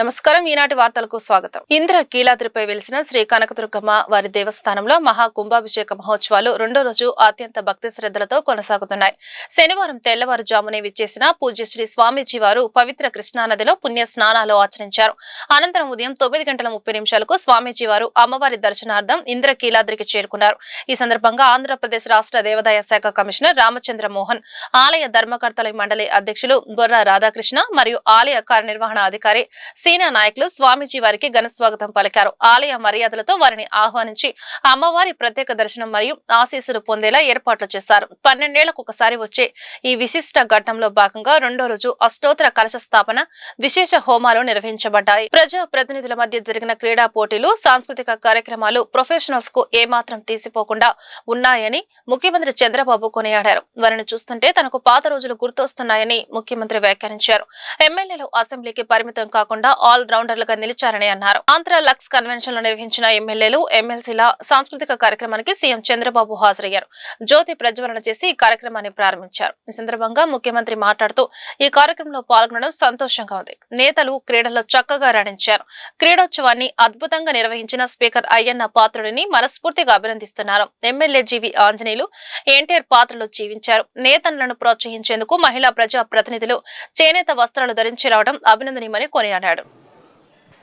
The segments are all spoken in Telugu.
నమస్కారం. ఈనాటి వార్తలకు స్వాగతం. ఇంద్రకీలాద్రిపై వెలిసిన శ్రీ కనకదుర్గమ్మ వారి దేవస్థానంలో మహా కుంభాభిషేక మహోత్సవాలు రెండో రోజు అత్యంత భక్తి శ్రద్ధలతో కొనసాగుతున్నాయి. శనివారం తెల్లవారుజామునే విచ్చేసిన పూజ్యశ్రీ స్వామీజీ వారు పవిత్ర కృష్ణానదిలో పుణ్య స్నానాలు ఆచరించారు. అనంతరం ఉదయం 9:30 స్వామీజీ వారు అమ్మవారి దర్శనార్థం ఇంద్రకీలాద్రికి చేరుకున్నారు. ఈ సందర్భంగా ఆంధ్రప్రదేశ్ రాష్ట్ర దేవాదాయ శాఖ కమిషనర్ రామచంద్ర మోహన్, ఆలయ ధర్మకర్తల మండలి అధ్యక్షులు బొర్రా రాధాకృష్ణ మరియు ఆలయ కార్యనిర్వహణ అధికారి సీనా నాయకులు స్వామీజీ వారికి ఘన స్వాగతం పలికారు. ఆలయ మర్యాదలతో వారిని ఆహ్వానించి అమ్మవారి ప్రత్యేక దర్శనం మరియు ఆశీస్సులు పొందేలా ఏర్పాట్లు చేశారు. 12 ఏళ్లకు ఒకసారి వచ్చే ఈ విశిష్ట ఘట్టంలో భాగంగా రెండో రోజు అష్టోత్తర కలశ స్థాపన, విశేష హోమాలు నిర్వహించబడ్డాయి. ప్రజా ప్రతినిధుల మధ్య జరిగిన క్రీడా పోటీలు, సాంస్కృతిక కార్యక్రమాలు ప్రొఫెషనల్స్ కు ఏమాత్రం తీసిపోకుండా ఉన్నాయని ముఖ్యమంత్రి చంద్రబాబు కొనియాడారు. వారిని చూస్తుంటే తనకు పాత రోజులు గుర్తొస్తున్నాయని ముఖ్యమంత్రి వ్యాఖ్యానించారు. ఎమ్మెల్యేలు అసెంబ్లీకి పరిమితం కాకుండా ఆల్ రౌండర్లుగా నిలిచారని అన్నారు. ఆంధ్ర లక్స్ కన్వెన్షన్ లో నిర్వహించిన ఎమ్మెల్యేలు, ఎమ్మెల్సీల సాంస్కృతిక కార్యక్రమానికి సీఎం చంద్రబాబు హాజరయ్యారు. జ్యోతి ప్రజ్వలన చేసి ఈ కార్యక్రమాన్ని ప్రారంభించారు. ఈ సందర్భంగా ముఖ్యమంత్రి మాట్లాడుతూ ఈ కార్యక్రమంలో పాల్గొనడం సంతోషంగా ఉంది. నేతలు క్రీడల్లో చక్కగా రాణించారు. క్రీడోత్సవాన్ని అద్భుతంగా నిర్వహించిన స్పీకర్ అయ్యన్న పాత్రుడిని మనస్ఫూర్తిగా అభినందిస్తున్నారు. ఎమ్మెల్యే జీవి ఆంజనేయులు ఎన్టీఆర్ పాత్రలో జీవించారు. నేతలను ప్రోత్సహించేందుకు మహిళా ప్రజా ప్రతినిధులు చేనేత వస్త్రాలు ధరించి రావడం అభినందనీయమని కొనియాడారు.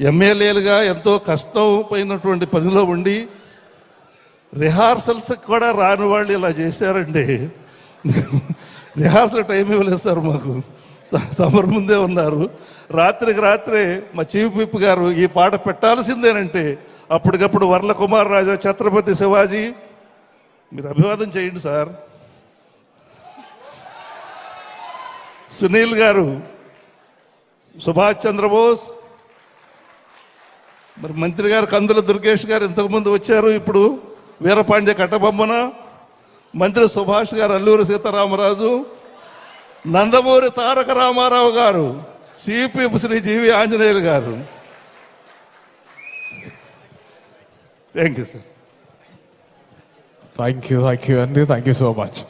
ఎమ్మెల్యేలుగా ఎంతో కష్టమైనటువంటి పనిలో ఉండి రిహార్సల్స్ కూడా రాని వాళ్ళు ఇలా చేశారండి. రిహార్సల్ టైం ఇవ్వలేదు సార్ మాకు. తమరు ముందే ఉన్నారు. రాత్రికి రాత్రే మా చీఫ్ విప్ గారు ఈ పాట పెట్టాల్సిందేనంటే అప్పటికప్పుడు వర్ల కుమార్ రాజా, ఛత్రపతి శివాజీ, మీరు అభివాదం చేయండి సార్. సునీల్ గారు, సుభాష్ చంద్రబోస్, మరి మంత్రి గారు కందుల దుర్గేష్ గారు ఇంతకుముందు వచ్చారు. ఇప్పుడు వీరపాండ్య కట్టబొమ్మన, మంత్రి సుభాష్ గారు, అల్లూరి సీతారామరాజు, నందమూరి తారక రామారావు గారు, సిపి శ్రీ జీవి ఆంజనేయులు గారు. Thank you sir. Thank you అండి. Thank you so much.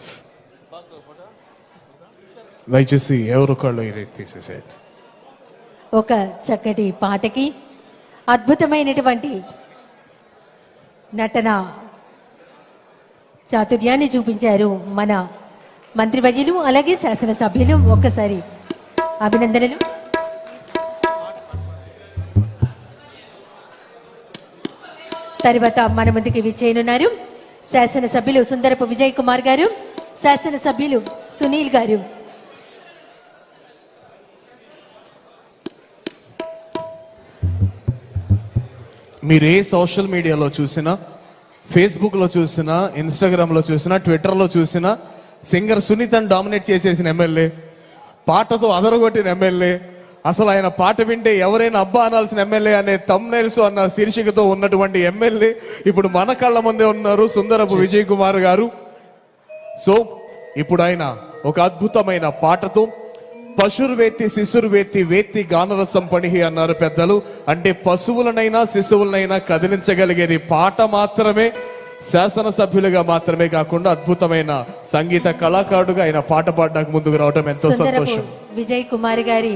దయచేసి ఎవరు కాళ్ళు ఇది తీసేసేయండి. ఒక చక్కటి పాటకి అద్భుతమైనటువంటి నటన చాతుర్యాన్ని చూపించారు మన మంత్రివర్యులు, అలాగే శాసనసభ్యులు. ఒక్కసారి అభినందనలు. తర్వాత మన ముందుకి విచ్చేయనున్నారు శాసనసభ్యులు సుందరపు విజయ్ కుమార్ గారు, శాసనసభ్యులు సునీల్ గారు. మీరు ఏ సోషల్ మీడియాలో చూసినా, ఫేస్బుక్లో చూసినా, ఇన్స్టాగ్రామ్లో చూసినా, ట్విట్టర్లో చూసినా సింగర్ సునీతను డామినేట్ చేసేసిన ఎమ్మెల్యే, పాటతో అదరగొట్టిన ఎమ్మెల్యే, అసలు ఆయన పాట వింటే ఎవరైనా అబ్బా అనాల్సిన ఎమ్మెల్యే అనే థంబ్నైల్స్ అన్న శీర్షికతో ఉన్నటువంటి ఎమ్మెల్యే ఇప్పుడు మన కళ్ళ ముందే ఉన్నారు, సుందరపు విజయ్ కుమార్ గారు. సో ఇప్పుడు ఆయన ఒక అద్భుతమైన పాటతో పశుర్వేత్తి శిశుర్వేత్తి వేత్తి గానరసం పణిహి అన్నారు పెద్దలు. అంటే పశువులనైనా శిశువులనైనా కదిలించగలిగేది పాట మాత్రమే. శాసనసభ్యులుగా మాత్రమే కాకుండా అద్భుతమైన సంగీత కళాకారుడుగా ఆయన పాట పాడడానికి ముందుకు రావడం ఎంతో సంతోషం. విజయ్ కుమార్ గారి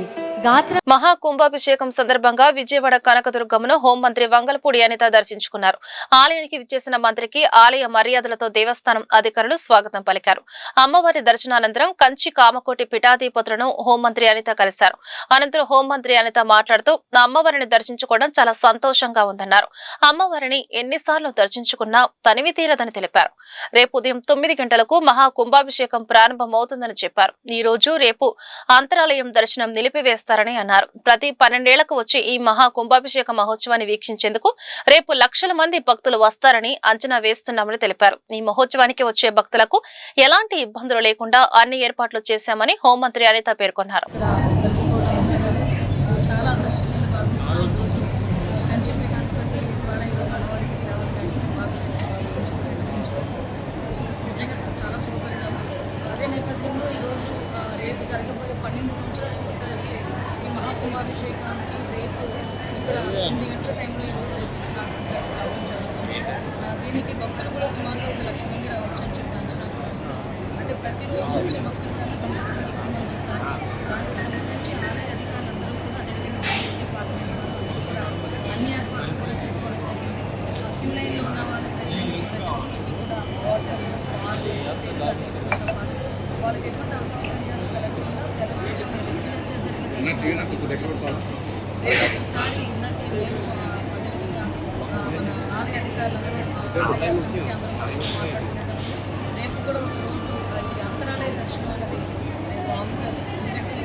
మహా కుంభాభిషేకం సందర్భంగా విజయవాడ కనకదుర్గమ్మను హోంమంత్రి వంగలపూడి అనిత దర్శించుకున్నారు. ఆలయానికి విచ్చేసిన మంత్రికి ఆలయ మర్యాదలతో దేవస్థానం అధికారులు స్వాగతం పలికారు. అమ్మవారి దర్శనానంతరం కంచి కామకోటి పీఠాధిపతులను హోంమంత్రి అనిత కలిశారు. అనంతరం హోంమంత్రి అనిత మాట్లాడుతూ అమ్మవారిని దర్శించుకోవడం చాలా సంతోషంగా ఉందన్నారు. అమ్మవారిని ఎన్నిసార్లు దర్శించుకున్నా తనివి తీరదని తెలిపారు. రేపు ఉదయం 9 గంటలకు మహా కుంభాభిషేకం ప్రారంభమవుతుందని చెప్పారు. ఈ రోజు రేపు అంతరాలయం దర్శనం నిలిపివేస్తారు అన్నారు. ప్రతి 12 ఏళ్లకు వచ్చి ఈ మహా కుంభాభిషేక మహోత్సవాన్ని వీక్షించేందుకు రేపు లక్షల మంది భక్తులు వస్తారని అంచనా వేస్తున్నామని తెలిపారు. ఈ మహోత్సవానికి వచ్చే భక్తులకు ఎలాంటి ఇబ్బందులు లేకుండా అన్ని ఏర్పాట్లు చేశామని హోంమంత్రి అనిత పేర్కొన్నారు. అదే నేపథ్యంలో ఈరోజు రేపు జరగబోయే 12 సంవత్సరాలకు ఒకసారి వచ్చే ఈ మహాకుంభాభిషేకానికి రేపు ఇక్కడ 8 గంటల టైంలో రేపు స్నానం జరుగుతుంది. దీనికి భక్తులు కూడా సుమారుగా 1 లక్ష మంది రావచ్చు అని చెప్పి అంచనా కూడా. అంటే ప్రతిరోజు వచ్చే భక్తులు కంపల్సరీ వస్తారు. దానికి సంబంధించి ఆలయ అధికారులందరూ కూడా అదేవిధంగా పాల్గొన్నారు. అన్ని ఏర్పాట్లు కూడా చేసుకోవడం జరిగింది. క్యూ లైన్లో ఉన్న వాళ్ళకి దగ్గర నుంచి ప్రతి ఒక్కరికి కూడా వాటర్ బిస్కెట్స్ అన్నిటితో పాటు వాళ్ళకి ఎటువంటి అసౌకర్యాలు కలగకుండా తెలంగాణ జరిగింది. రేపటిసారి ఇందాకే మేము అదేవిధంగా మన ఆలయ అధికారులందరూ మాట్లాడుతున్నట్టు రేపు కూడా ఒక రోజు ఈ అంతరాలయ దర్శనం అనేది రేపు ఆగుతుంది. ఎందుకంటే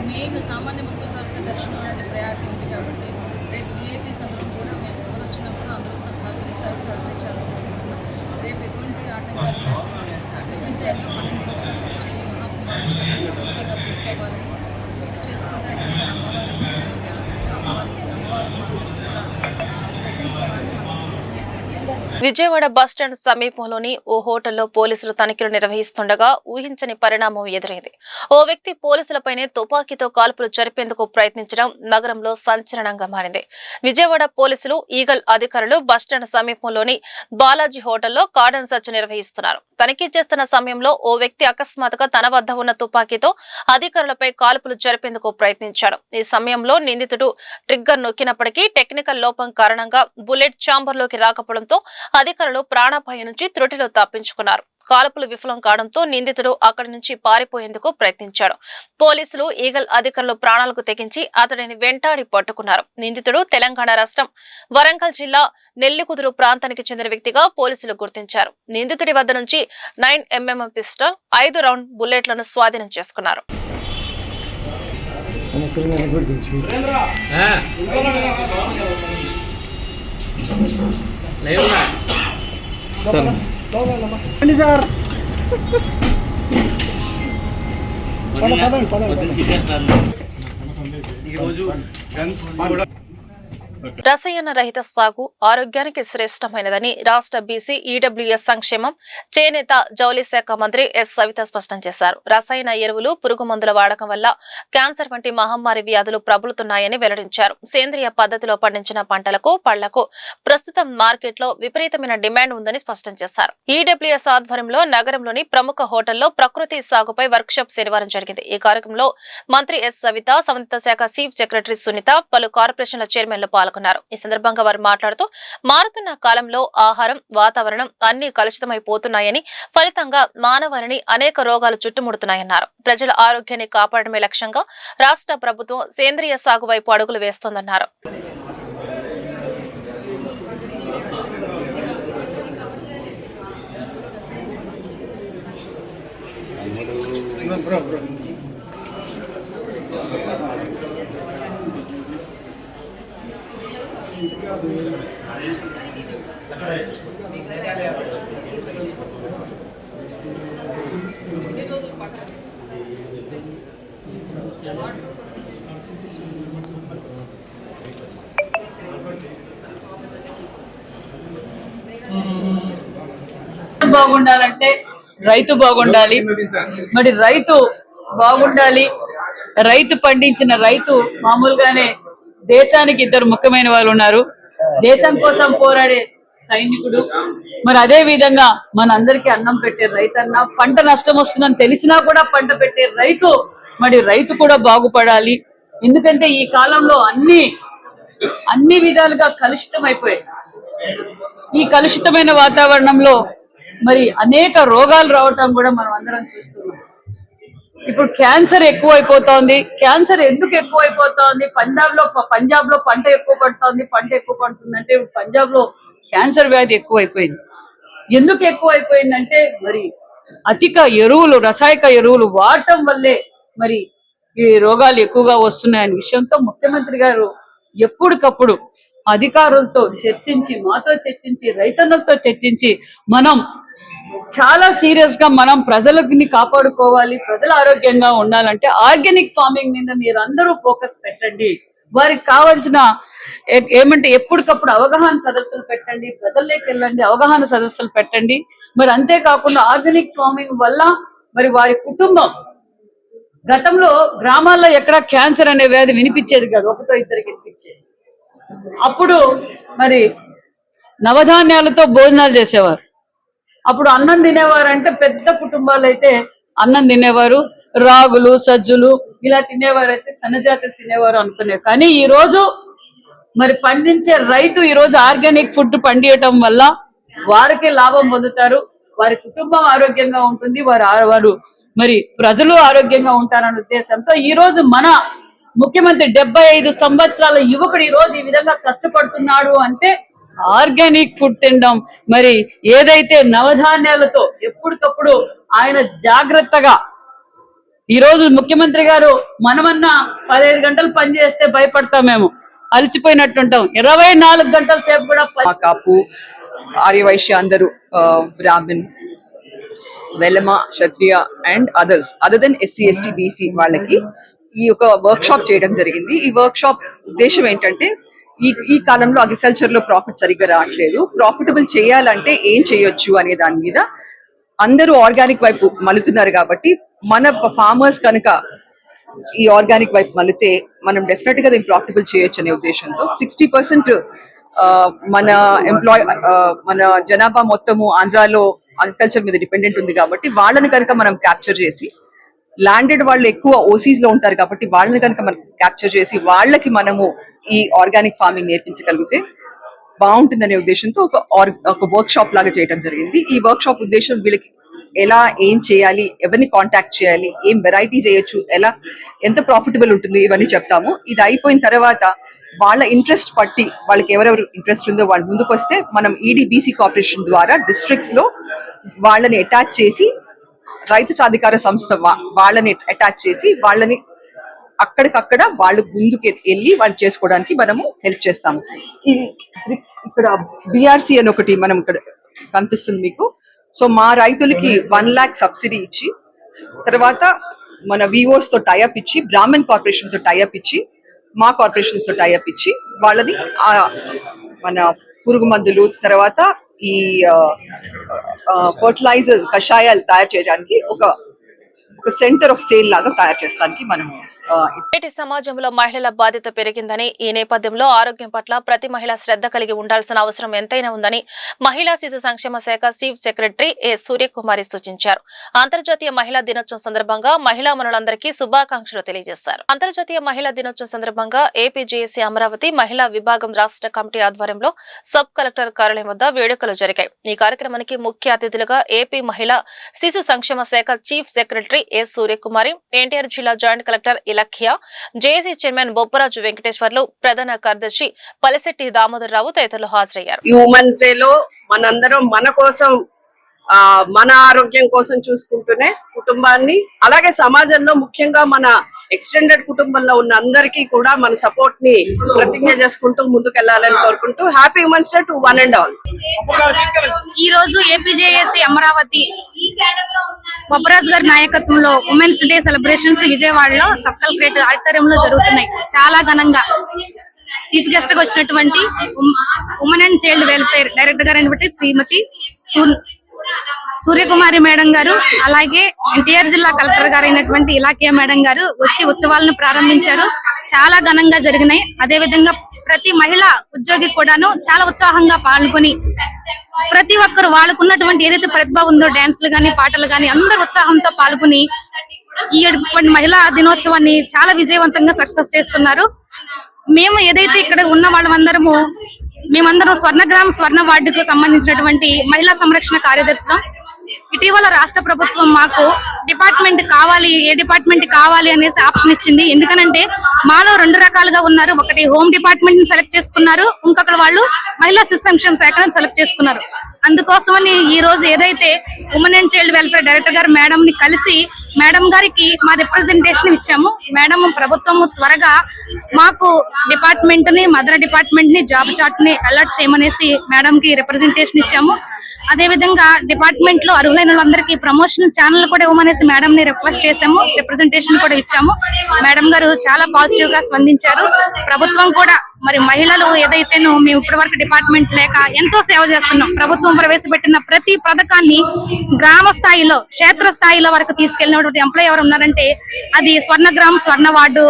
మెయిన్ సామాన్య భక్తుల తాలూకా దర్శనం అనేది ప్రయారిటీ ఇంటికి వస్తాయి. రేపు విఐపీస్ అందరూ కూడా మేము ఎవరు వచ్చినా కూడా అందరూ కూడా సహకరించాలి. రేపు ఎటువంటి ఆటంకాలు ఈజీగా 12 సంవత్సరాల నుంచి మహాకుమారుషులు ఈజీగా పూర్తవ్వాలని పూర్తి చేసుకుంటానికి అమ్మవారికి ఆశిస్తూ అమ్మవారికి బ్లెస్సింగ్స్ ఇవ్వాలని విజయవాడ బస్టాండ్ సమీపంలోని ఓ హోటల్లో పోలీసులు తనిఖీలు నిర్వహిస్తుండగా ఊహించని పరిణామం ఎదురైంది. ఓ వ్యక్తి పోలీసులపైనే తుపాకీతో కాల్పులు జరిపేందుకు ప్రయత్నించడం నగరంలో సంచలనంగా మారింది. విజయవాడ పోలీసులు ఈగల్ అధికారులు బస్టాండ్ సమీపంలోని బాలాజీ హోటల్లో కార్డన్ సెర్చ్ నిర్వహిస్తున్నారు. తనిఖీ చేస్తున్న సమయంలో ఓ వ్యక్తి అకస్మాత్తుగా తన వద్ద ఉన్న తుపాకీతో అధికారులపై కాల్పులు జరిపేందుకు ప్రయత్నించాడు. ఈ సమయంలో నిందితుడు ట్రిగ్గర్ నొక్కినప్పటికీ టెక్నికల్ లోపం కారణంగా బుల్లెట్ ఛాంబర్లోకి రాకపోవడంతో అధికారులు ప్రాణాపాయం నుంచి త్రుటిలో తప్పించుకున్నారు. కాల్పులు విఫలం కావడంతో నిందితుడు అక్కడి నుంచి పారిపోయేందుకు ప్రయత్నించాడు. పోలీసులు ఈగల్ అధికారులు ప్రాణాలకు తెగించి అతడిని వెంటాడి పట్టుకున్నారు. నిందితుడు తెలంగాణ రాష్ట్రం వరంగల్ జిల్లా నెల్లికుదురు ప్రాంతానికి చెందిన వ్యక్తిగా పోలీసులు గుర్తించారు. నిందితుడి వద్ద నుంచి 9mm పిస్టల్, 5 రౌండ్ బుల్లెట్లను స్వాధీనం చేసుకున్నారు. సార్ రసాయన రహిత సాగు ఆరోగ్యానికి శ్రేష్టమైనదని రాష్ట్ర బీసీ ఈడబ్ల్యూఎస్ సంక్షేమం చేనేత జౌళి శాఖ మంత్రి ఎస్ సవిత స్పష్టం చేశారు. రసాయన ఎరువులు, పురుగు మందుల వాడకం వల్ల క్యాన్సర్ వంటి మహమ్మారి వ్యాధులు ప్రబలుతున్నాయని వెల్లడించారు. సేంద్రియ పద్ధతిలో పండించిన పంటలకు, పళ్లకు ప్రస్తుతం మార్కెట్లో విపరీతమైన డిమాండ్ ఉందని స్పష్టం చేశారు. ఈడబ్ల్యూఎస్ ఆధ్వర్యంలో నగరంలోని ప్రముఖ హోటల్లో ప్రకృతి సాగుపై వర్క్షాప్ శనివారం జరిగింది. ఈ కార్యక్రమంలో మంత్రి ఎస్ సవిత, సంబంధిత శాఖ చీఫ్ సెక్రటరీ సునీత, పలు కార్పొరేషన్ల చైర్మన్లు పాల్గొన్నారు. ఈ సందర్భంగా వారు మాట్లాడుతూ మారుతున్న కాలంలో ఆహారం, వాతావరణం అన్ని కలుషితమైపోతున్నాయని, ఫలితంగా మానవాళిని అనేక రోగాలు చుట్టుముడుతున్నాయన్నారు. ప్రజల ఆరోగ్యాన్ని కాపాడమే లక్ష్యంగా రాష్ట్ర ప్రభుత్వం సేంద్రియ సాగు వైపు అడుగులు వేస్తోందన్నారు. బాగుండాలంటే రైతు బాగుండాలి. మరి రైతు బాగుండాలి. రైతు పండించిన రైతు మామూలుగానే దేశానికి ఇద్దరు ముఖ్యమైన వాళ్ళు ఉన్నారు. దేశం కోసం పోరాడే సైనికుడు, మరి అదే విధంగా మన అన్నం పెట్టే రైతన్న, పంట నష్టం వస్తుందని తెలిసినా కూడా పంట పెట్టే రైతు, మరి రైతు కూడా బాగుపడాలి. ఎందుకంటే ఈ కాలంలో అన్ని విధాలుగా కలుషితం అయిపోయాయి. ఈ కలుషితమైన వాతావరణంలో మరి అనేక రోగాలు రావటం కూడా మనం అందరం చూస్తున్నాం. ఇప్పుడు క్యాన్సర్ ఎక్కువైపోతోంది. క్యాన్సర్ ఎందుకు ఎక్కువైపోతోంది? పంజాబ్ లో పంట ఎక్కువ పడుతోంది. పంట ఎక్కువ పడుతుందంటే పంజాబ్ లో క్యాన్సర్ వ్యాధి ఎక్కువైపోయింది. ఎందుకు ఎక్కువైపోయిందంటే మరి అధిక ఎరువులు, రసాయక ఎరువులు వాడటం వల్లే మరి ఈ రోగాలు ఎక్కువగా వస్తున్నాయనే విషయంతో ముఖ్యమంత్రి గారు ఎప్పటికప్పుడు అధికారులతో చర్చించి, మాతో చర్చించి, రైతన్నలతో చర్చించి మనం చాలా సీరియస్ గా మనం ప్రజలని కాపాడుకోవాలి. ప్రజలు ఆరోగ్యంగా ఉండాలంటే ఆర్గానిక్ ఫార్మింగ్ మీద మీరు అందరూ ఫోకస్ పెట్టండి. వారికి కావాల్సిన ఏమంటే ఎప్పటికప్పుడు అవగాహన సదస్సులు పెట్టండి, ప్రజల్లోకి వెళ్ళండి, అవగాహన సదస్సులు పెట్టండి. మరి అంతేకాకుండా ఆర్గానిక్ ఫార్మింగ్ వల్ల మరి వారి కుటుంబం, గతంలో గ్రామాల్లో ఎక్కడ క్యాన్సర్ అనే వ్యాధి వినిపించేది కాదు, ఒకటో ఇద్దరికి వినిపించేది. అప్పుడు మరి నవధాన్యాలతో భోజనాలు చేసేవారు. అప్పుడు అన్నం తినేవారు అంటే పెద్ద కుటుంబాలు అయితే అన్నం తినేవారు, రాగులు, సజ్జులు ఇలా తినేవారు, అయితే సన్నజాతి తినేవారు అనుకునేవారు. కానీ ఈ రోజు మరి పండించే రైతు ఈ రోజు ఆర్గానిక్ ఫుడ్ పండియటం వల్ల వారికి లాభం పొందుతారు, వారి కుటుంబం ఆరోగ్యంగా ఉంటుంది, వారు మరి ప్రజలు ఆరోగ్యంగా ఉంటారన్న ఉద్దేశంతో ఈ రోజు మన ముఖ్యమంత్రి 75 సంవత్సరాల యువకుడు ఈ రోజు ఈ విధంగా కష్టపడుతున్నాడు అంటే ఆర్గానిక్ ఫుడ్ తినడం, మరి ఏదైతే నవధాన్యాలతో ఎప్పటికప్పుడు ఆయన జాగ్రత్తగా ఈ రోజు ముఖ్యమంత్రి గారు మనమన్నా 15 గంటలు పని చేస్తే భయపడతామేమో, అలసిపోయినట్టుంటాం, 24 గంటల సేపు కూడా కాపు ఆర్యవైశ్య అందరూ Brahmin Velama Kshatriya and other than SC ST BC వాళ్ళకి ఈ యొక్క వర్క్ షాప్ చేయడం జరిగింది. ఈ వర్క్ షాప్ ఉద్దేశం ఏంటంటే ఈ కాలంలో అగ్రికల్చర్ లో ప్రాఫిట్ సరిగ్గా రావట్లేదు, ప్రాఫిటబుల్ చేయాలంటే ఏం చేయొచ్చు అనే దాని మీద అందరూ ఆర్గానిక్ వైపు మలుతున్నారు. కాబట్టి మన ఫార్మర్స్ కనుక ఈ ఆర్గానిక్ వైపు మలితే మనం డెఫినెట్ గా దీన్ని ప్రాఫిటబుల్ చేయొచ్చు అనే ఉద్దేశంతో 60% మన జనాభా మొత్తము ఆంధ్రాలో అగ్రికల్చర్ మీద డిపెండెంట్ ఉంది. కాబట్టి వాళ్ళని కనుక మనం క్యాప్చర్ చేసి, ల్యాండెడ్ వాళ్ళు ఎక్కువ ఓసీస్ లో ఉంటారు కాబట్టి వాళ్ళని కనుక మనం క్యాప్చర్ చేసి వాళ్ళకి మనము ఈ ఆర్గానిక్ ఫార్మింగ్ నేర్పించగలిగితే బాగుంటుందనే ఉద్దేశంతో ఒక వర్క్ షాప్ లాగా చేయడం జరిగింది. ఈ వర్క్ షాప్ ఉద్దేశం వీళ్ళకి ఎలా ఏం చేయాలి, ఎవరిని కాంటాక్ట్ చేయాలి, ఏం వెరైటీస్ వేయొచ్చు, ఎంత ప్రాఫిటబుల్ ఉంటుంది ఇవన్నీ చెప్తాము. ఇది అయిపోయిన తర్వాత వాళ్ళ ఇంట్రెస్ట్ పట్టి వాళ్ళకి ఎవరెవరు ఇంట్రెస్ట్ ఉందో వాళ్ళు ముందుకు వస్తే మనం ఈడీబీసీ కార్పొరేషన్ ద్వారా డిస్ట్రిక్ట్స్ లో వాళ్ళని అటాచ్ చేసి, రైతు సాధికార సంస్థ వాళ్ళని అటాచ్ చేసి వాళ్ళని అక్కడికక్కడ వాళ్ళు ముందుకు వెళ్ళి వాళ్ళు చేసుకోవడానికి మనము హెల్ప్ చేస్తాము. ఇక్కడ బిఆర్సి అని ఒకటి మనం ఇక్కడ కనిపిస్తుంది మీకు. సో మా రైతులకి 1 lakh సబ్సిడీ ఇచ్చి, తర్వాత మన విఓస్ తో టైఅప్ ఇచ్చి, బ్రాహ్మణ్ కార్పొరేషన్ తో టైఅప్ ఇచ్చి, మా కార్పొరేషన్స్ తో టైఅప్ ఇచ్చి వాళ్ళని మన పురుగు మందులు, తర్వాత ఈ ఫర్టిలైజర్స్ కషాయాలు తయారు చేయడానికి ఒక సెంటర్ ఆఫ్ సేల్ లాగా తయారు చేస్తానికి మనము నేటి సమాజంలో మహిళల బాధ్యత పెరిగిందని, ఈ నేపథ్యంలో ఆరోగ్యం పట్ల ప్రతి మహిళ శ్రద్ధ కలిగి ఉండాల్సిన అవసరం ఎంతైనా ఉందని మహిళా శిశు సంక్షేమ శాఖ చీఫ్ సెక్రటరీ ఏ సూర్యకుమారి సూచించారు. అంతర్జాతీయ మహిళా దినోత్సవం సందర్భంగా మహిళా మనులందరికీ శుభాకాంక్షలు తెలియజేశారు. అంతర్జాతీయ మహిళా దినోత్సవం సందర్భంగా ఏపీజేఏసీ అమరావతి మహిళా విభాగం రాష్ట్ర కమిటీ ఆధ్వర్యంలో సబ్ కలెక్టర్ కార్యాలయం వద్ద వేడుకలు జరిగాయి. ఈ కార్యక్రమానికి ముఖ్య అతిథులుగా ఏపీ మహిళా శిశు సంక్షేమ శాఖ chief secretary A Suryakumari, NTR జిల్లా joint collector Ilakkiya, JAC chairman Bopparaju Venkateswarlu, ప్రధాన కార్యదర్శి పలిశెట్టి దామోదరరావు తదితరులు హాజరయ్యారు. హ్యూమన్స్ డే లో మనందరం మన కోసం, మన ఆరోగ్యం కోసం చూసుకుంటూనే కుటుంబాన్ని, అలాగే సమాజంలో ముఖ్యంగా మన ఎక్స్టెండెడ్ కుటుంబంలో ఉన్న అందరికీ కూడా మన సపోర్ట్ ని ప్రతిజ్ఞ చేసుకుంటూ ముందుకెళ్లాలని కోరుకుంటూ happy humans day to one and all. ఈ రోజు ఏపీజేఏసీ అమరావతి బొప్పరాజు గారి నాయకత్వంలో ఉమెన్స్ డే సెలబ్రేషన్స్ విజయవాడలో సబ్ కలెక్టరేట్ ఆడిటోరియంలో జరుగుతున్నాయి. చాలా ఘనంగా చీఫ్ గెస్ట్ గా వచ్చినటువంటి women and child welfare director గారు అయినటువంటి శ్రీమతి సూర్యకుమారి మేడం గారు, అలాగే ఎన్టీఆర్ జిల్లా కలెక్టర్ గారు అయినటువంటి ఇలాఖ్య మేడం గారు వచ్చి ఉత్సవాలను ప్రారంభించారు. చాలా ఘనంగా జరిగినాయి. అదే విధంగా ప్రతి మహిళా ఉద్యోగి కూడాను చాలా ఉత్సాహంగా పాల్గొని ప్రతి ఒక్కరు వాళ్ళకున్నటువంటి ఏదైతే ప్రతిభ ఉందో, డాన్సులు గాని పాటలు గాని అందరు ఉత్సాహంతో పాల్గొని ఈ మహిళా దినోత్సవాన్ని చాలా విజయవంతంగా సక్సెస్ చేస్తున్నారు. మేము ఏదైతే ఇక్కడ ఉన్న వాళ్ళందరము మేమందరం స్వర్ణగ్రామ్ స్వర్ణ వార్డుకు సంబంధించినటువంటి మహిళా సంరక్షణ కార్యదర్శులం. ఇటీవల రాష్ట్ర ప్రభుత్వం మాకు డిపార్ట్మెంట్ కావాలి, ఏ డిపార్ట్మెంట్ కావాలి అనేసి ఆప్షన్ ఇచ్చింది. ఎందుకనంటే మాలో 2 రకాలుగా ఉన్నారు. ఒకటి హోమ్ డిపార్ట్మెంట్ ని సెలెక్ట్ చేసుకున్నారు, ఇంకొకటి వాళ్ళు మహిళా శిశు సంక్షేమ శాఖను సెలెక్ట్ చేసుకున్నారు. అందుకోసమని ఈ రోజు ఏదైతే women and child welfare director గారు మేడం ని కలిసి మేడం గారికి మా రిప్రజెంటేషన్ ఇచ్చాము. మేడం ప్రభుత్వం త్వరగా మాకు డిపార్ట్మెంట్ ని, మదర్ డిపార్ట్మెంట్ ని, జాబ్ చార్ట్ ని అలర్ట్ చేయమనేసి మేడం కి రిప్రజెంటేషన్ ఇచ్చాము. అదే విధంగా డిపార్ట్మెంట్ లో అర్హులైన వాళ్ళందరికీ ప్రమోషన్ ఛానల్ కూడా ఇవ్వమనేసి మేడం ని రిక్వెస్ట్ చేసాము. రిప్రజెంటేషన్ కూడా ఇచ్చాము. మేడం గారు చాలా పాజిటివ్ గా స్పందించారు. ప్రభుత్వం కూడా మరి మహిళలు ఏదైతేనో మేము ఇప్పటి వరకు డిపార్ట్మెంట్ లేక ఎంతో సేవ చేస్తున్నాం. ప్రభుత్వం ప్రవేశపెట్టిన ప్రతి పథకాన్ని గ్రామ స్థాయిలో, క్షేత్ర స్థాయిలో వరకు తీసుకెళ్లినటువంటి ఎంప్లాయ్ ఎవరు ఉన్నారంటే అది స్వర్ణగ్రామ్ స్వర్ణ వార్డు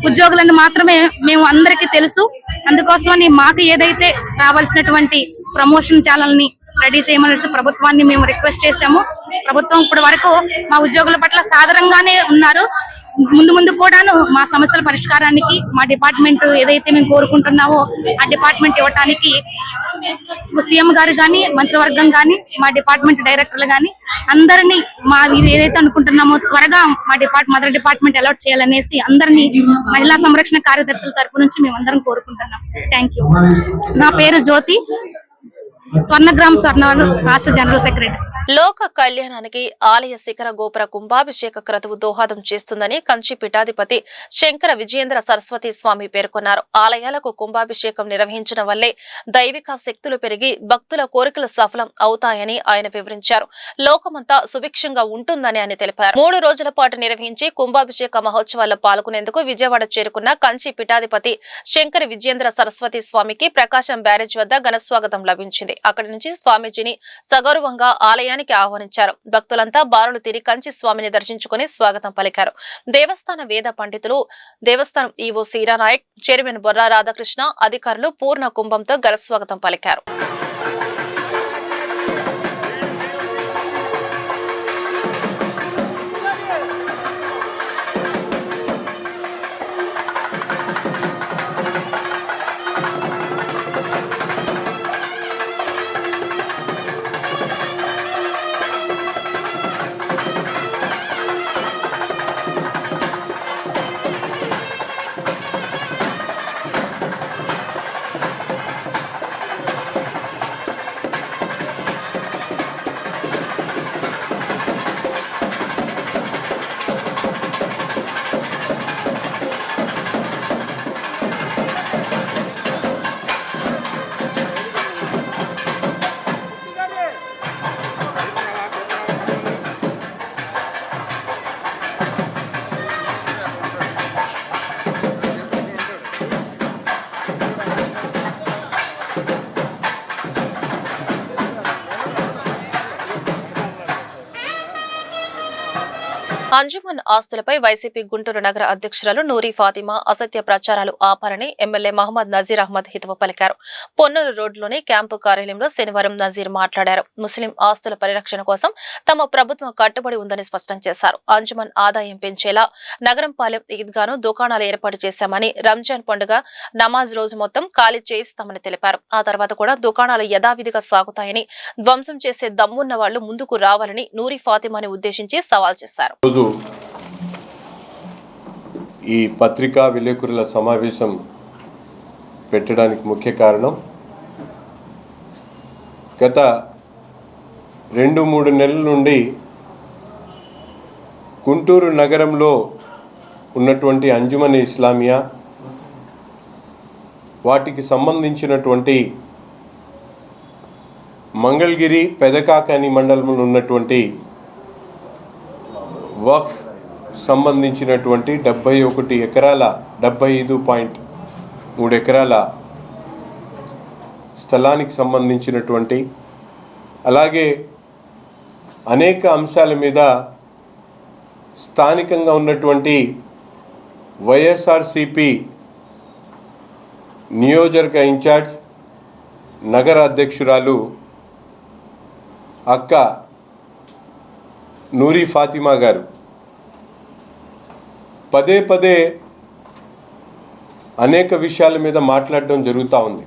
ఉద్యోగులను మాత్రమే మేము అందరికీ తెలుసు. అందుకోసమని మాకు ఏదైతే రావాల్సినటువంటి ప్రమోషన్ ఛానల్ ని రెడీ చేయమనేసి ప్రభుత్వాన్ని మేము రిక్వెస్ట్ చేశాము. ప్రభుత్వం ఇప్పటి వరకు మా ఉద్యోగుల పట్ల సాధారణంగానే ఉన్నారు. ముందు ముందు కూడాను మా సమస్యల పరిష్కారానికి మా డిపార్ట్మెంట్ ఏదైతే మేము కోరుకుంటున్నామో ఆ డిపార్ట్మెంట్ ఇవ్వటానికి సీఎం గారు కానీ మంత్రివర్గం కానీ మా డిపార్ట్మెంట్ డైరెక్టర్లు కానీ అందరినీ మా ఏదైతే అనుకుంటున్నామో త్వరగా మా మదర్ డిపార్ట్మెంట్ అలాట్ చేయాలనేసి అందరినీ మహిళా సంరక్షణ కార్యదర్శుల తరపు నుంచి మేమందరం కోరుకుంటున్నాం. Thank you. నా పేరు జ్యోతి, స్వర్ణగ్రామ్ స్వర్ణవారు, రాష్ట్ర జనరల్ సెక్రటరీ. లోక కళ్యాణానికి ఆలయ శిఖర గోపుర కుంభాభిషేక క్రతువు దోహదం చేస్తుందని కంచి పీఠాధిపతి శంకర విజయేంద్ర సరస్వతి స్వామి పేర్కొన్నారు. ఆలయాలకు కుంభాభిషేకం నిర్వహించడం వల్లే దైవిక శక్తులు పెరిగి భక్తుల కోరికలు సఫలం అవుతాయని ఆయన వివరించారు. లోకమంతా సుభిక్షంగా ఉంటుందని ఆయన తెలిపారు. 3 రోజుల పాటు నిర్వహించి కుంభాభిషేక మహోత్సవాల్లో పాల్గొనేందుకు విజయవాడ చేరుకున్న కంచి పీఠాధిపతి శంకర విజయేంద్ర సరస్వతి స్వామికి ప్రకాశం బ్యారేజ్ వద్ద ఘనస్వాగతం లభించింది. అక్కడి నుంచి స్వామీజీని సగౌరవంగా ఆలయానికి ఆహ్వానించారు. భక్తులంతా బారులు తీరి కంచి స్వామిని దర్శించుకుని స్వాగతం పలికారు. దేవస్థాన వేద పండితులు, దేవస్థానం ఈవో సీరానాయక్, చైర్మన్ బొర్రా రాధాకృష్ణ, అధికారులు పూర్ణ కుంభంతో ఘనస్వాగతం పలికారు. అంజుమన్ ఆస్తులపై వైసీపీ గుంటూరు నగర అధ్యక్షురాలు నూరి ఫాతిమా అసత్య ప్రచారాలు ఆపాలని ఎమ్మెల్యే మహమ్మద్ నజీర్ అహ్మద్ హితవు పలికారు. పొన్నూరు రోడ్లోని క్యాంపు కార్యాలయంలో శనివారం నజీర్ మాట్లాడారు. ముస్లిం ఆస్తుల పరిరక్షణ కోసం తమ ప్రభుత్వం కట్టుబడి ఉందని స్పష్టం చేశారు. అంజుమన్ ఆదాయం పెంచేలా నగరంపాలెం ఈద్గాను దుకాణాలు ఏర్పాటు చేశామని, రంజాన్ పండుగ నమాజ్ రోజు మొత్తం ఖాళీ చేయిస్తామని తెలిపారు. ఆ తర్వాత కూడా దుకాణాలు యథావిధిగా సాగుతాయని, ధ్వంసం చేసే దమ్మున్న వాళ్లు ముందుకు రావాలని నూరి ఫాతిమాని ఉద్దేశించి సవాల్ చేశారు. ఈ పత్రికా విలేకరుల సమావేశం పెట్టడానికి ముఖ్య కారణం, గత 2-3 నెలల నుండి గుంటూరు నగరంలో ఉన్నటువంటి అంజుమన్ ఇస్లామియా, వాటికి సంబంధించినటువంటి మంగళగిరి పెదకాకాని మండలంలో ఉన్నటువంటి వక్ఫ్ సంబంధించినటువంటి 71 ఎకరాల 75.3 ఎకరాల స్థలానికి సంబంధించినటువంటి, అలాగే అనేక అంశాల మీద స్థానికంగా ఉన్నటువంటి వైఎస్ఆర్సిపి నియోజకవర్గ ఇన్ఛార్జ్ నగర అధ్యక్షురాలు అక్క నూరి ఫాతిమా గారు పదే పదే అనేక విషయాల మీద మాట్లాడడం జరుగుతూ ఉంది.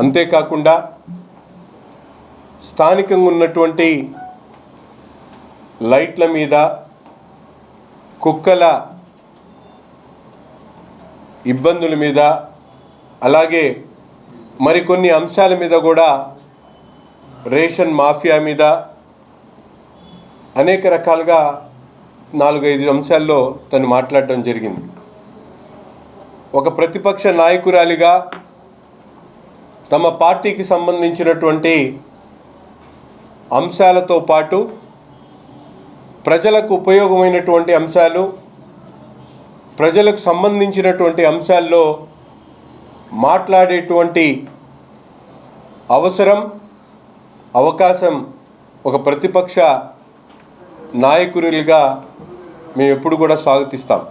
అంతేకాకుండా స్థానికంగా ఉన్నటువంటి లైట్ల మీద, కుక్కల ఇబ్బందుల మీద, అలాగే మరికొన్ని అంశాల మీద కూడా, రేషన్ మాఫియా మీద అనేక రకాలుగా 4-5 అంశాల్లో తను మాట్లాడడం జరిగింది. ఒక ప్రతిపక్ష నాయకురాలిగా తమ పార్టీకి సంబంధించినటువంటి అంశాలతో పాటు ప్రజలకు ఉపయోగమైనటువంటి అంశాలు, ప్రజలకు సంబంధించినటువంటి అంశాల్లో మాట్లాడేటువంటి అవకాశం ఒక ప్రతిపక్ష నాయకులుగా మేము ఎప్పుడు కూడా స్వాగతిస్తాం.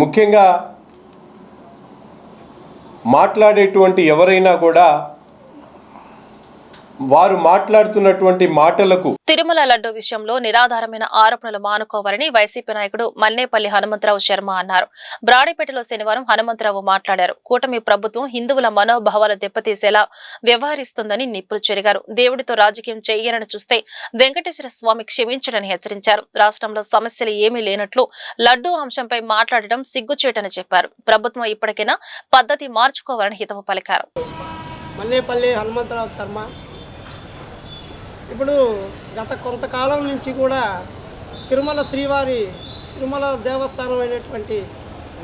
ముఖ్యంగా మాట్లాడేటువంటి ఎవరైనా కూడా వారు మాట్లాడుతున్నటువంటి మాటలకు తిరుమల లడ్డు విషయంలో నిరాధారమైన ఆరోపణలు మానుకోవాలని వైసీపీ నాయకుడు మల్లేపల్లి హనుమంతరావు శర్మ అన్నారు. బ్రాడీపేటలో శనివారం హనుమంతరావు మాట్లాడారు. కూటమి ప్రభుత్వం హిందువుల మనోభావాలు దెబ్బతీసేలా వ్యవహరిస్తుందని నిప్పులు చెరిగారు. దేవుడితో రాజకీయం చేయరని చూస్తే వెంకటేశ్వర స్వామి క్షమించడని హెచ్చరించారు. రాష్ట్రంలో సమస్యలు ఏమీ లేనట్లు లడ్డూ అంశంపై మాట్లాడడం సిగ్గుచేటని చెప్పారు. ప్రభుత్వం ఇప్పటికైనా పద్ధతి మార్చుకోవాలని హితవు పలికారు. మల్లేపల్లి హనుమంతరావు శర్మ. ఇప్పుడు గత కొంతకాలం నుంచి కూడా తిరుమల దేవస్థానం అయినటువంటి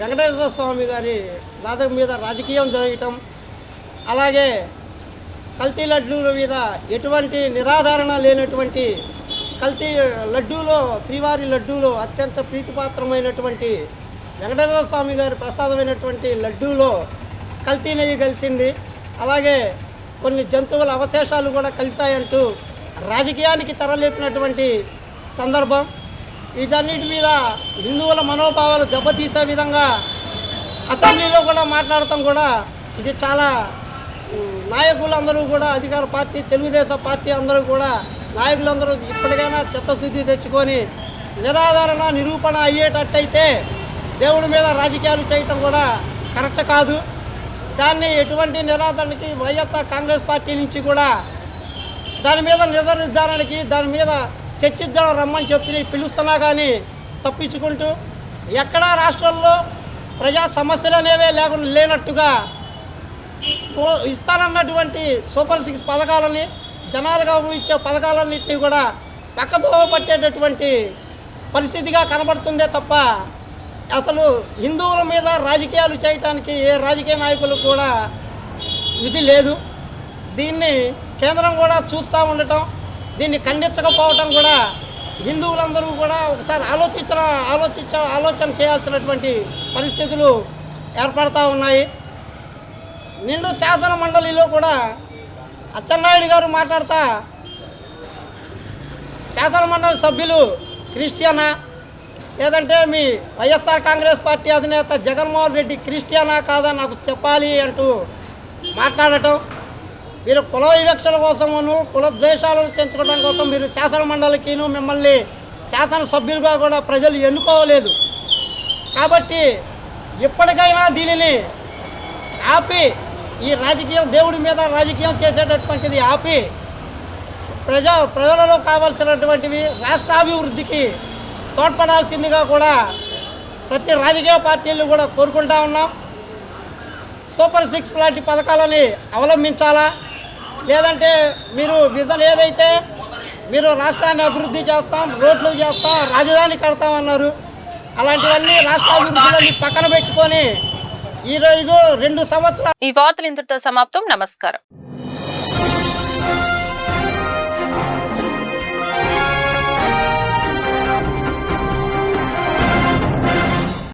వెంకటేశ్వర స్వామి గారి మీద రాజకీయం జరగటం, అలాగే కల్తీ లడ్డూల మీద ఎటువంటి నిరాధారణ లేనటువంటి కల్తీ లడ్డూలో శ్రీవారి లడ్డూలో అత్యంత ప్రీతిపాత్రమైనటువంటి వెంకటేశ్వర స్వామి గారి ప్రసాదమైనటువంటి లడ్డూలో కల్తీ నెయ్యి కలిసింది, అలాగే కొన్ని జంతువుల అవశేషాలు కూడా కలిశాయంటూ రాజకీయానికి తెరలేపినటువంటి సందర్భం. వీటన్నిటి మీద హిందువుల మనోభావాలు దెబ్బతీసే విధంగా అసెంబ్లీలో కూడా మాట్లాడటం కూడా ఇది చాలా నాయకులందరూ కూడా అధికార పార్టీ తెలుగుదేశం పార్టీ అందరూ కూడా నాయకులందరూ ఇప్పటికైనా చిత్తశుద్ధి తెచ్చుకొని నిరాధారణ నిరూపణ అయ్యేటట్టయితే దేవుడి మీద రాజకీయాలు చేయటం కూడా కరెక్ట్ కాదు. దాన్ని ఎటువంటి నిరాధారణకి వైఎస్ఆర్ కాంగ్రెస్ పార్టీ నుంచి కూడా దాని మీద నిర్ధారణకి దాని మీద చర్చించడం రమ్మని చెప్పి పిలుస్తున్నా కానీ తప్పించుకుంటూ ఎక్కడా రాష్ట్రంలో ప్రజా సమస్యలు అనేవే లేనట్టుగా ఇస్తానన్నటువంటి సూపర్ 6 పథకాలని జనాలుగా ఇచ్చే పథకాలన్నింటినీ కూడా పక్కదోవ పట్టేటటువంటి పరిస్థితిగా కనబడుతుందే తప్ప అసలు హిందువుల మీద రాజకీయాలు చేయటానికి ఏ రాజకీయ నాయకులు కూడా విధి లేదు. దీన్ని కేంద్రం కూడా చూస్తూ ఉండటం, దీన్ని ఖండించకపోవటం కూడా హిందువులందరూ కూడా ఒకసారి ఆలోచన చేయాల్సినటువంటి పరిస్థితులు ఏర్పడతా ఉన్నాయి. నిండు శాసన మండలిలో కూడా అచ్చెన్నాయుడు గారు మాట్లాడుతూ శాసన మండలి సభ్యులు క్రిస్టియనా లేదంటే మీ వైఎస్ఆర్ కాంగ్రెస్ పార్టీ అధినేత జగన్మోహన్ రెడ్డి క్రిస్టియనా కాదా నాకు చెప్పాలి అంటూ మాట్లాడటం, మీరు కుల వివక్షల కోసమును కుల ద్వేషాలను తెంచుకోవడం కోసం మీరు శాసన మండలికిను మిమ్మల్ని శాసనసభ్యులుగా కూడా ప్రజలు ఎన్నుకోవలేదు. కాబట్టి ఇప్పటికైనా దీనిని ఆపి ఈ రాజకీయం దేవుడి మీద రాజకీయం చేసేటటువంటిది ఆపి ప్రజలలో కావాల్సినటువంటివి రాష్ట్రాభివృద్ధికి తోడ్పడాల్సిందిగా కూడా ప్రతి రాజకీయ పార్టీలు కూడా కోరుకుంటా ఉన్నాం. సూపర్ 6 లాంటి పథకాలని అవలంబించాలా, లేదంటే మీరు విజన్ ఏదైతే మీరు రాష్ట్రాన్ని అభివృద్ధి చేస్తాం, రోడ్లు చేస్తాం, రాజధాని కడతామన్నారు, అలాంటివన్నీ రాష్ట్రాభివృద్ధిని పక్కన పెట్టుకొని ఈరోజు 2 సంవత్సరాలు. ఈ వార్తలు ఇంతటితో సమాప్తం. నమస్కారం.